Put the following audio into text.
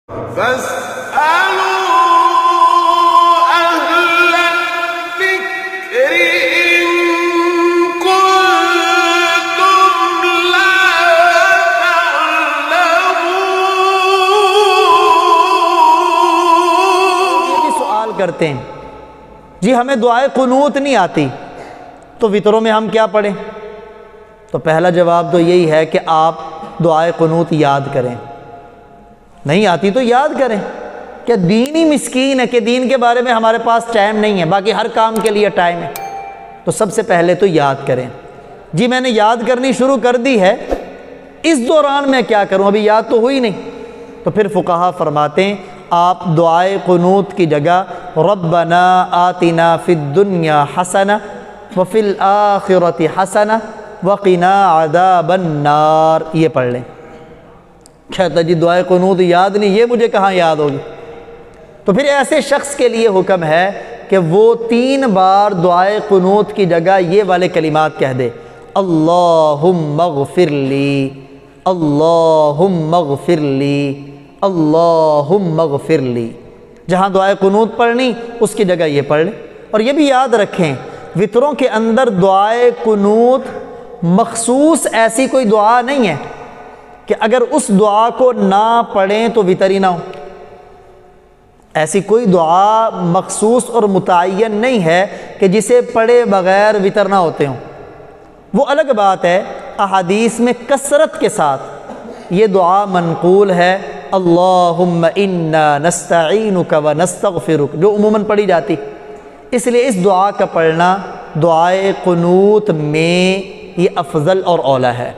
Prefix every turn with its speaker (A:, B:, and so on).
A: فاسألوا أهل الذكر إن كنتم لا تعلمون۔
B: سوال کرتے ہیں جی ہمیں دعائے قنوت نہیں آتی تو وطروں میں ہم کیا پڑھیں؟ تو پہلا جواب تو یہی ہے کہ آپ دعائے قنوت یاد کریں، نہیں آتی تو یاد کریں۔ کہ دین ہی مسکین ہے کہ دین کے بارے میں ہمارے پاس ٹائم نہیں ہے، باقی ہر کام کے لیے ٹائم ہے، تو سب سے پہلے تو یاد کریں۔ جی میں نے یاد کرنی شروع کر دی ہے، اس دوران میں کیا کروں؟ ابھی یاد تو ہوئی نہیں۔ تو پھر فقہا فرماتے ہیں آپ دعائے قنوت کی جگہ ربنا آتنا فی الدنیا حسنہ وفی الآخرۃ حسنہ وقنا عذاب النار یہ پڑھ لیں۔ کہتا جی دعائے قنوت یاد نہیں، یہ مجھے کہاں یاد ہوگی؟ تو پھر ایسے شخص کے لیے حکم ہے کہ وہ 3 بار دعائے قنوت کی جگہ یہ والے کلمات کہہ دے، اللہم اغفر لی، اللہم اغفر لی، اللہم اغفر لی۔ جہاں دعائے قنوت پڑھنی اس کی جگہ یہ پڑھ لیں۔ اور یہ بھی یاد رکھیں وطروں کے اندر دعائے قنوت مخصوص ایسی کوئی دعا نہیں ہے کہ اگر اس دعا کو نہ پڑھیں تو وطر ہی نہ ہو۔ ایسی کوئی دعا مخصوص اور متعین نہیں ہے کہ جسے پڑھے بغیر وطر نہ ہوتے ہوں۔ وہ الگ بات ہے احادیث میں کثرت کے ساتھ یہ دعا منقول ہے، اللہم انا نستعینک و نستغفرک، جو عموماً پڑھی جاتی۔ اس لیے اس دعا کا پڑھنا دعائے قنوت میں یہ افضل اور اولیٰ ہے۔